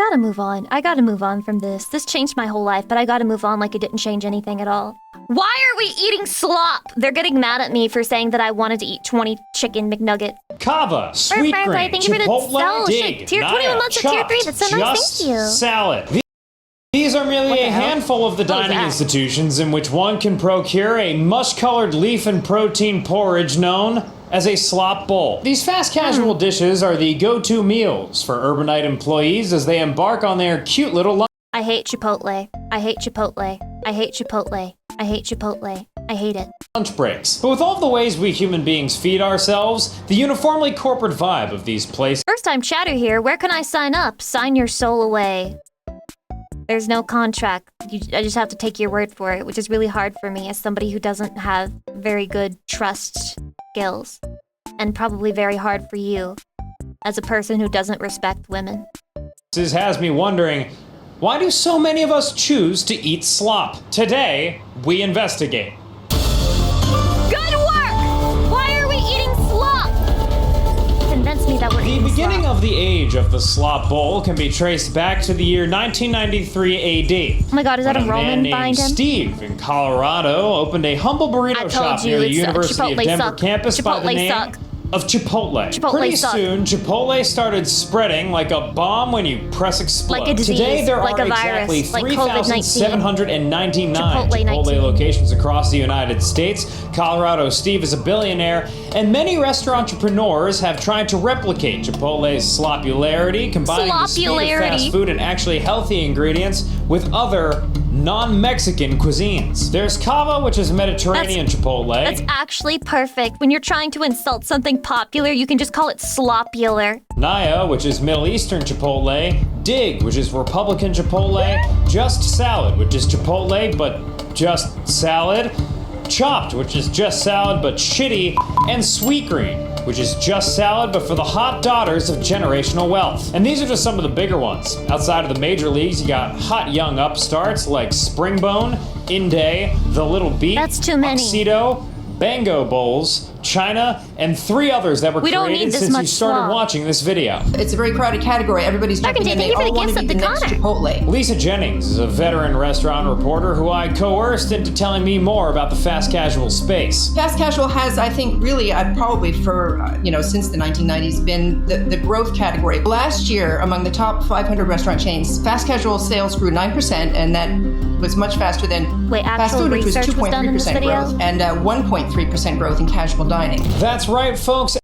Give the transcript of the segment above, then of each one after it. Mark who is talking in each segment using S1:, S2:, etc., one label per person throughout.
S1: gotta move on. I gotta move on from this. This changed my whole life, but I gotta move on like it didn't change anything at all. Why are we eating slop? They're getting mad at me for saying that I wanted to eat 20 chicken McNuggets.
S2: Kava, sweet green,
S1: thank you for the
S2: Chipotle, dig,
S1: Tier 21 months of Tier 3. That's so nice. Thank you.
S2: Salad. These are merely a handful of the dining institutions in which one can procure a mush-colored leaf and protein porridge known as a slop bowl. These fast casual dishes are the go-to meals for urbanite employees as they embark on their cute little lunch.
S1: I hate Chipotle. I hate Chipotle. I hate Chipotle. I hate Chipotle. I hate it.
S2: Lunch breaks. But with all the ways we human beings feed ourselves, the uniformly corporate vibe of these places.
S1: First time chatter here. Where can I sign up? Sign your soul away. There's no contract. I just have to take your word for it, which is really hard for me as somebody who doesn't have very good trust skills. And probably very hard for you as a person who doesn't respect women.
S2: This has me wondering, why do so many of us choose to eat slop? Today, we investigate.
S1: Good work! Why are we eating slop? Convince me that we're eating slop.
S2: The beginning of the age of the slop bowl can be traced back to the year 1993 AD.
S1: Oh my god, is that a Roman behind him?
S2: Steve in Colorado opened a humble burrito shop near the University of Denver campus by the name of Chipotle. Pretty soon, Chipotle started spreading like a bomb when you press explode.
S1: Like a disease,
S2: today, there
S1: like
S2: are
S1: a virus,
S2: exactly
S1: like
S2: 3,799 Chipotle locations across the United States. Colorado Steve is a billionaire, and many restaurant entrepreneurs have tried to replicate Chipotle's slopularity, combining the speed of fast food and actually healthy ingredients with other non-Mexican cuisines. There's Cava, which is Mediterranean Chipotle.
S1: That's actually perfect. When you're trying to insult something popular, you can just call it slopular.
S2: Naya, which is Middle Eastern Chipotle. Dig, which is Republican Chipotle. Just Salad, which is Chipotle, but just salad. Chopped, which is just salad, but shitty. And Sweet Green, which is just salad, but for the hot daughters of generational wealth. And these are just some of the bigger ones. Outside of the major leagues, you got hot young upstarts like Springbone, Inde, The Little Beat,
S1: That's too many.
S2: Tuxedo, Bango Bowls, China, and 3 others that were created since you started watching this video.
S3: It's a very crowded category. Everybody's jumping in. They all want to be the next Chipotle.
S2: Lisa Jennings is a veteran restaurant reporter who I coerced into telling me more about the fast casual space.
S3: Fast casual has, I think, really, probably for, since the 1990s, been the growth category. Last year, among the top 500 restaurant chains, fast casual sales grew 9%, and that was much faster than fast food, which was 2.3% growth, and 1.3% growth in casual dining.
S2: That's right, folks.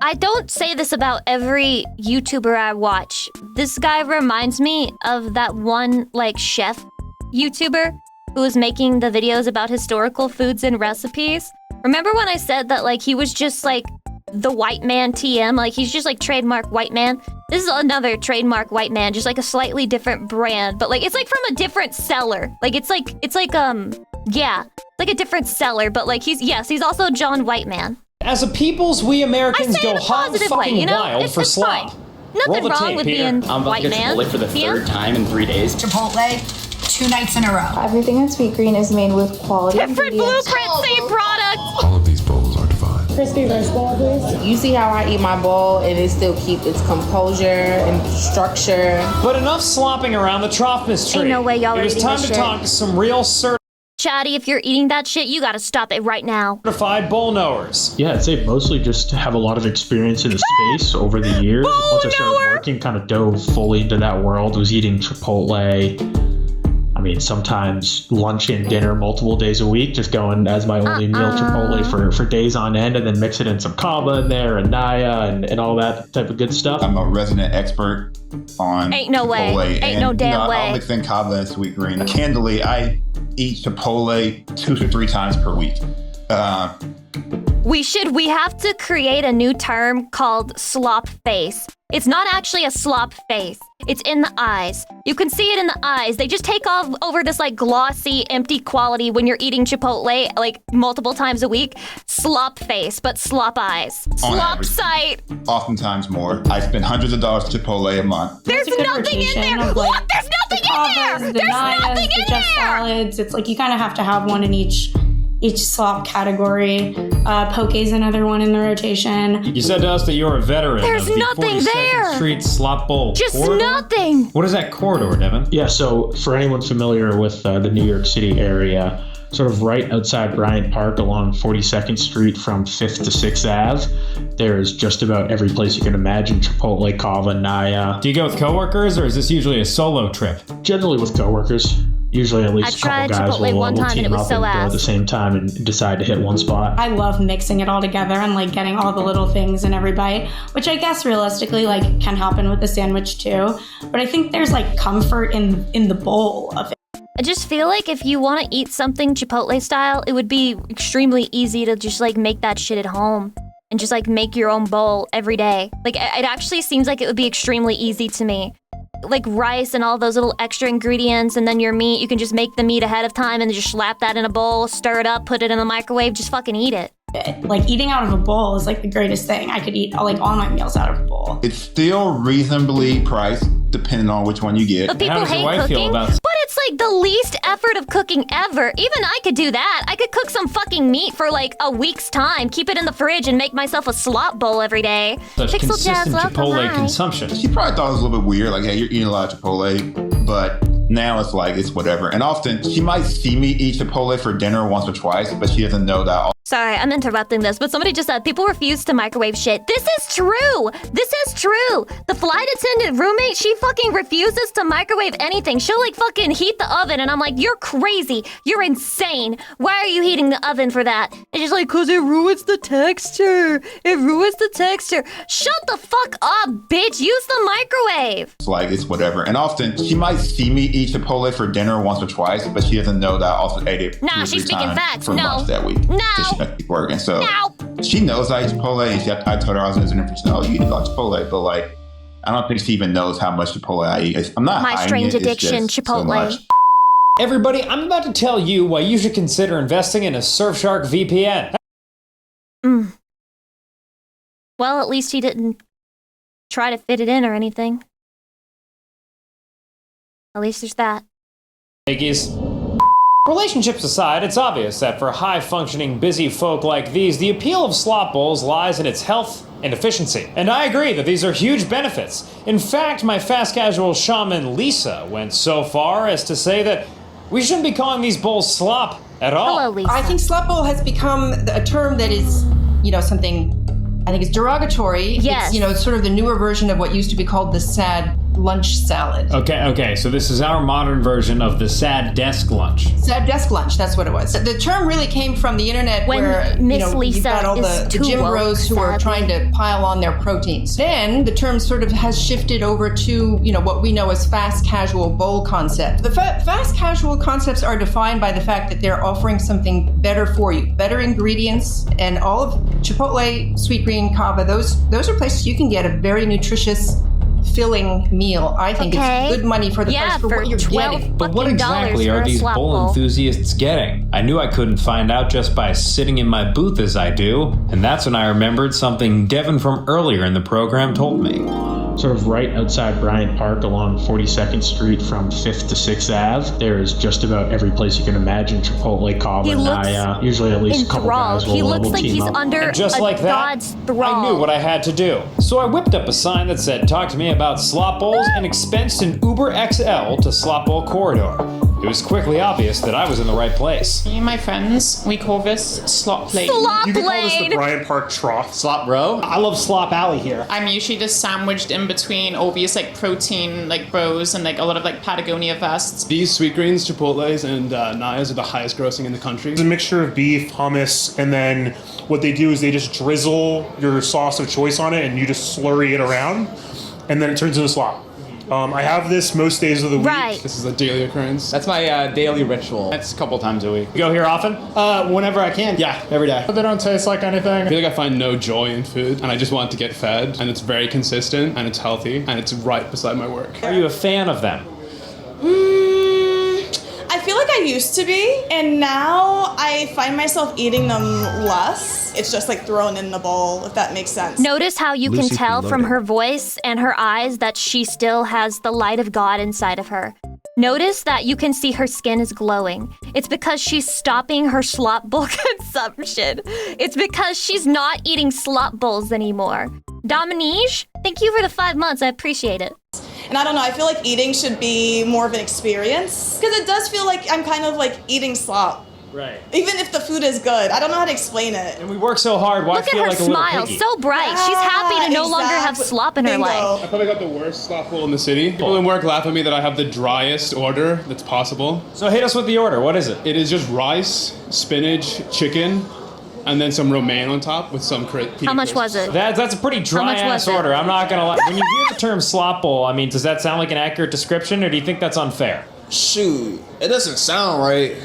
S1: I don't say this about every YouTuber I watch. This guy reminds me of that one, chef YouTuber who was making the videos about historical foods and recipes. Remember when I said that, he was just, the white man TM? He's just, trademark white man? This is another trademark white man, just, a slightly different brand. But, it's, from a different seller. Yeah, a different seller. But, he's also John Whiteman.
S2: As a peoples, we Americans go hog fucking wild for slop.
S1: Fine. Nothing wrong with being white man.
S4: I'm about to get Chipotle for the 3rd time in 3 days.
S5: Chipotle, 2 nights in a row.
S6: Everything at Sweet Green is made with quality
S1: Different blueprint, same product.
S7: All of these bowls are divine.
S6: Crispy rice bowl, please.
S8: You see how I eat my bowl and it still keep its composure and structure.
S2: But enough slopping around the trough mystery.
S1: Ain't no way y'all are
S2: It is
S1: eating
S2: time
S1: this
S2: to
S1: shit.
S2: talk some real
S1: Chatty, if you're eating that shit, you gotta stop it right now.
S2: certified bowl knowers.
S9: Yeah, I'd say mostly just to have a lot of experience in the space over the years. Once I started working, kind of dove fully into that world, was eating Chipotle. I mean, sometimes lunch and dinner multiple days a week, just going as my only meal Chipotle for days on end, and then mixing in some Kava in there and Naya and all that type of good stuff.
S7: I'm a resident expert on
S1: Ain't no way.
S7: Chipotle.
S1: Ain't no damn way.
S7: I'll mix in Kava and Sweet Green. Candidly, I eat Chipotle 2 to 3 times per week.
S1: We have to create a new term called slop face. It's not actually a slop face. It's in the eyes. You can see it in the eyes. They just take off over this glossy, empty quality when you're eating Chipotle multiple times a week. Slop face, but slop eyes. Slop sight.
S7: Oftentimes more. I spend hundreds of dollars at Chipotle a month.
S1: There's nothing in there. What? There's nothing in there. There's nothing in there.
S6: Just salads. It's you kind of have to have one in each
S10: each slop category. Poke's another one in the rotation.
S2: You said to us that you're a veteran
S1: There's
S2: of the
S1: nothing
S2: 42nd
S1: there.
S2: Street Slop Bowl
S1: Just
S2: corridor?
S1: nothing.
S2: What is that corridor, Devin?
S9: Yeah, so for anyone familiar with the New York City area, sort of right outside Bryant Park along 42nd Street from 5th to 6th Ave, there's just about every place you can imagine: Chipotle, Kava, Naya.
S2: Do you go with coworkers, or is this usually a solo trip?
S9: Generally with coworkers. Usually at least a couple guys
S1: Chipotle
S9: will
S1: one time and
S9: team
S1: it was
S9: up
S1: so
S9: and go at
S1: ass.
S9: the same time and decide to hit one spot.
S10: I love mixing it all together and like getting all the little things in every bite, which I guess realistically like can happen with the sandwich too. But I think there's like comfort in the bowl of it.
S1: I just feel like if you want to eat something Chipotle style, it would be extremely easy to just like make that shit at home and just like make your own bowl every day. Like it actually seems like it would be extremely easy to me. Like rice and all those little extra ingredients, and then your meat, you can just make the meat ahead of time and then just slap that in a bowl, stir it up, put it in the microwave, just fucking eat it.
S10: Like eating out of a bowl is like the greatest thing. I could eat like all my meals out of a bowl.
S7: It's still reasonably priced, depending on which one you get.
S1: But people
S2: How does your
S1: hate
S2: wife feel
S1: cooking.
S2: about-
S1: But it's like the least effort of cooking ever. Even I could do that. I could cook some fucking meat for like a week's time, keep it in the fridge, and make myself a slop bowl every day.
S2: Such
S1: Pixel Jazz,
S2: consistent
S1: welcome,
S2: Chipotle
S1: hi.
S2: consumption.
S7: She probably thought it was a little bit weird, like, hey, you're eating a lot of Chipotle, but now it's like, it's whatever. And often, she might see me eat Chipotle for dinner once or twice, but she doesn't know that.
S1: Sorry, I'm interrupting this, but somebody just said people refuse to microwave shit. This is true! This is true! The flight attendant roommate, she fucking refuses to microwave anything. She'll like fucking heat the oven, and I'm like, you're crazy. You're insane. Why are you heating the oven for that? And she's like, cause it ruins the texture. It ruins the texture. Shut the fuck up, bitch. Use the microwave.
S7: It's like, it's whatever. And often, she might see me eat Chipotle for dinner once or twice, but she doesn't know that I also ate it
S1: Nah,
S7: 2 or
S1: she's
S7: 3
S1: speaking
S7: times
S1: facts.
S7: for
S1: No.
S7: lunch that week.
S1: No.
S7: So she keep working. So
S1: No.
S7: she knows I eat Chipotle, and I told her I was in for oh, you eat a lot of Chipotle, but like, I don't think she even knows how much Chipotle I eat. I'm not
S1: My
S7: hiding
S1: strange
S7: it, it's
S1: addiction,
S7: just
S1: Chipotle.
S7: So much.
S2: Everybody, I'm about to tell you why you should consider investing in a Surfshark VPN.
S1: Well, at least he didn't try to fit it in or anything. At least there's that.
S2: Piggies. Relationships aside, it's obvious that for high-functioning, busy folk like these, the appeal of slop bowls lies in its health and efficiency. And I agree that these are huge benefits. In fact, my fast-casual shaman Lisa went so far as to say that we shouldn't be calling these bowls slop at all.
S1: Hello, Lisa.
S3: I think slop bowl has become a term that is, something, I think it's derogatory.
S1: Yes.
S3: It's, sort of the newer version of what used to be called the sad lunch salad.
S2: Okay, so this is our modern version of the sad desk lunch.
S3: Sad desk lunch, that's what it was. The term really came from the internet
S1: When
S3: where,
S1: Miss Lisa
S3: you've got all
S1: is
S3: the
S1: too
S3: gym
S1: woke,
S3: bros who are
S1: sadly.
S3: trying to pile on their proteins. Then the term sort of has shifted over to, what we know as fast casual bowl concept. The fast casual concepts are defined by the fact that they're offering something better for you, better ingredients, and all of Chipotle, Sweet Green, Kava, those are places you can get a very nutritious, filling meal. I think
S1: Okay.
S3: it's good money for the
S1: Yeah,
S3: price for what you're
S1: 12
S3: getting.
S2: But what
S1: fucking
S2: exactly
S1: dollars for
S2: are
S1: a
S2: these
S1: slop
S2: bowl
S1: bowl.
S2: enthusiasts getting? I knew I couldn't find out just by sitting in my booth as I do, and that's when I remembered something Devin from earlier in the program told me.
S9: Sort of right outside Bryant Park along 42nd Street from 5th to 6th Ave, there's just about every place you can imagine: Chipotle, Kava,
S1: He looks
S9: Naya. Usually at least a couple
S1: enthralled.
S9: guys will,
S1: He looks
S9: will
S1: like
S9: team
S1: he's
S9: up.
S1: under
S2: And just
S1: a
S2: like that,
S1: god's thrall.
S2: I knew what I had to do. So I whipped up a sign that said, "Talk to me about slop bowls," and expensed an Uber XL to Slop Bowl Corridor. It was quickly obvious that I was in the right place.
S11: Me and my friends, we call this Slop Plate.
S1: Slop
S12: You can call this the
S1: blade.
S12: Bryant Park Trough.
S4: Slop row?
S12: I love Slop Alley here.
S11: I'm usually just sandwiched in between obvious protein bros and a lot of Patagonia vests.
S13: These sweet greens, Chipotles, and Nayas are the highest grossing in the country.
S12: It's a mixture of beef, hummus, and then what they do is they just drizzle your sauce of choice on it and you just slurry it around, and then it turns into slop. I have this most days of the week.
S1: Right.
S13: This is a daily occurrence.
S4: That's my daily ritual. That's a couple times a week.
S2: You go here often?
S12: Whenever I can.
S13: Yeah, every day.
S12: But they don't taste like anything.
S13: I feel like I find no joy in food, and I just want to get fed, and it's very consistent, and it's healthy, and it's right beside my work.
S2: Are you a fan of them?
S14: I feel like I used to be, and now I find myself eating them less. It's just thrown in the bowl, if that makes sense.
S1: Notice how you can tell from her voice and her eyes that she still has the light of God inside of her. Notice that you can see her skin is glowing. It's because she's stopping her slop bowl consumption. It's because she's not eating slop bowls anymore. Dominique, thank you for the 5 months. I appreciate it.
S14: And I don't know, I feel like eating should be more of an experience. Because it does feel like I'm kind of like eating slop.
S2: Right.
S14: Even if the food is good. I don't know how to explain it.
S2: And we work so hard, why
S1: Look
S2: feel
S1: at her
S2: like a little
S1: smile,
S2: piggy?
S1: so bright. She's happy to no longer have
S14: exactly.
S1: slop in her
S14: Bingo.
S1: life.
S13: I probably got the worst slop bowl in the city. People in work laugh at me that I have the driest order that's possible.
S2: So hit us with the order. What is it?
S13: It is just rice, spinach, chicken, and then some romaine on top with some
S1: How much was it?
S2: That's a pretty dry ass order. I'm not gonna lie. When you hear the term slop bowl, I mean, does that sound like an accurate description, or do you think that's unfair?
S15: Shoot, it doesn't sound right,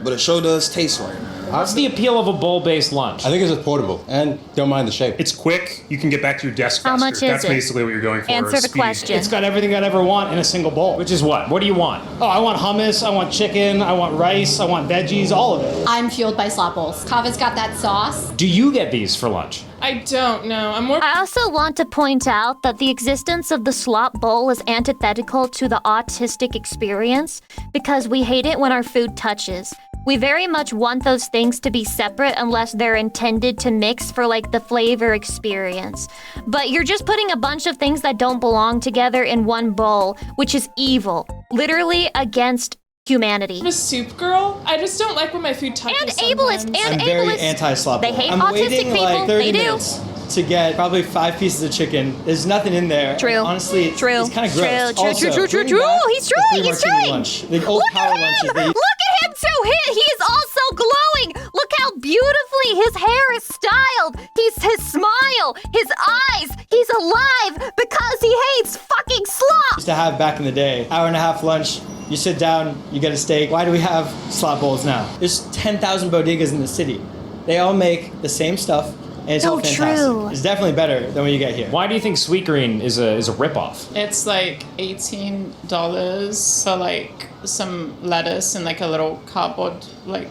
S15: but it sure does taste right.
S2: What's the appeal of a bowl-based lunch?
S16: I think it's just portable and don't mind the shape.
S12: It's quick. You can get back to your desk faster.
S1: How much is
S12: That's
S1: it?
S12: basically what you're going for.
S1: Answer
S12: is
S1: the
S12: speed.
S1: question.
S17: It's got everything I'd ever want in a single bowl.
S2: Which is what? What do you want?
S17: Oh, I want hummus, I want chicken, I want rice, I want veggies, all of it.
S5: I'm fueled by slop bowls. Kava's got that sauce.
S2: Do you get these for lunch?
S11: I don't know. I'm more.
S1: I also want to point out that the existence of the slop bowl is antithetical to the autistic experience because we hate it when our food touches. We very much want those things to be separate unless they're intended to mix for like the flavor experience. But you're just putting a bunch of things that don't belong together in one bowl, which is evil, literally against humanity.
S11: I'm a soup girl. I just don't like when my food touches.
S1: And ableist,
S11: sometimes.
S1: and
S18: I'm very
S1: ableist.
S18: anti-slop
S1: They
S18: bowl.
S1: hate
S18: I'm
S1: autistic
S18: waiting
S1: people.
S18: like 30
S1: They do.
S18: minutes to get probably 5 pieces of chicken. There's nothing in there.
S1: True.
S18: Honestly, it's kind of gross.
S1: True.
S18: Also,
S1: True.
S18: bring
S1: True.
S18: back
S1: He's
S18: the
S1: trying.
S18: 3
S1: He's
S18: martini
S1: trying.
S18: lunch. The old
S1: Look
S18: power
S1: at
S18: lunches.
S1: him.
S18: They
S1: Look at him too. He is also glowing. Look how beautifully his hair is styled. His smile, his eyes. He's alive because he hates fucking slop.
S18: used to have back in the day. Hour and a half lunch. You sit down, you get a steak. Why do we have slop bowls now? There's 10,000 bodegas in the city. They all make the same stuff, and it's all fantastic.
S1: True.
S18: It's definitely better than what you get here.
S2: Why do you think Sweetgreen is a ripoff?
S11: It's like $18. So like some lettuce and like a little cardboard like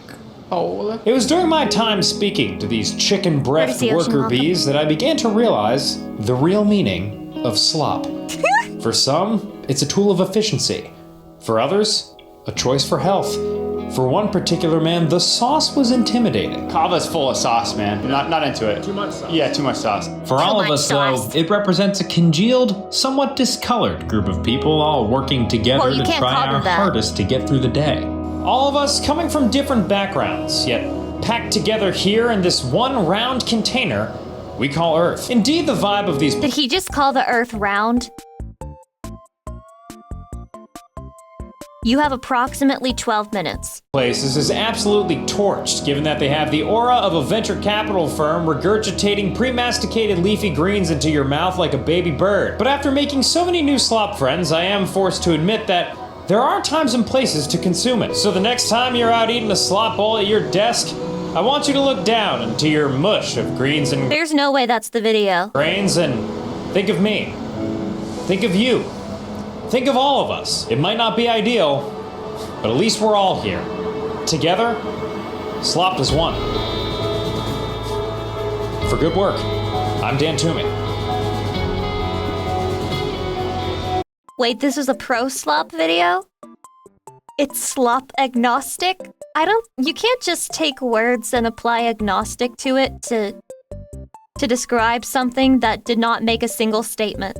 S11: bowl.
S2: It was during my time speaking to these chicken-breathed
S1: Courtesy Ocean
S2: worker
S1: Welcome.
S2: bees that I began to realize the real meaning of slop. For some, it's a tool of efficiency. For others, a choice for health. For one particular man, the sauce was intimidating.
S4: Kava's full of sauce, man. Not into it. Too much sauce. Yeah, too much sauce.
S2: For all of
S1: much
S2: us, though,
S1: sauce.
S2: it represents a congealed, somewhat discolored group of people all working together
S1: Well, you
S2: to
S1: can't
S2: try
S1: call them
S2: our
S1: that.
S2: hardest to get through the day. All of us coming from different backgrounds, yet packed together here in this one round container we call Earth. Indeed, the vibe of these
S1: Did he just call the earth round? You have approximately 12 minutes.
S2: places is absolutely torched, given that they have the aura of a venture capital firm regurgitating pre-masticated leafy greens into your mouth like a baby bird. But after making so many new slop friends, I am forced to admit that there are times and places to consume it. So the next time you're out eating a slop bowl at your desk, I want you to look down into your mush of greens and
S1: There's no way that's the video.
S2: grains and think of me. Think of you. Think of all of us. It might not be ideal, but at least we're all here. Together, Slop is one. For good work, I'm Dan Toomey.
S1: Wait, this was a pro slop video? It's slop agnostic? You can't just take words and apply agnostic to it to describe something that did not make a single statement.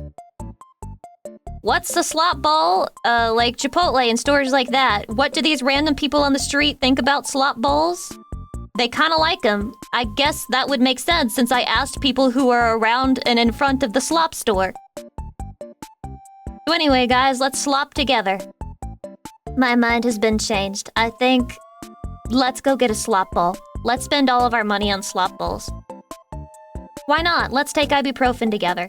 S1: What's the slop bowl? Like Chipotle and stores like that. What do these random people on the street think about slop bowls? They kind of like them. I guess that would make sense since I asked people who are around and in front of the slop store. So anyway, guys, let's slop together. My mind has been changed. I think let's go get a slop bowl. Let's spend all of our money on slop bowls. Why not? Let's take ibuprofen together.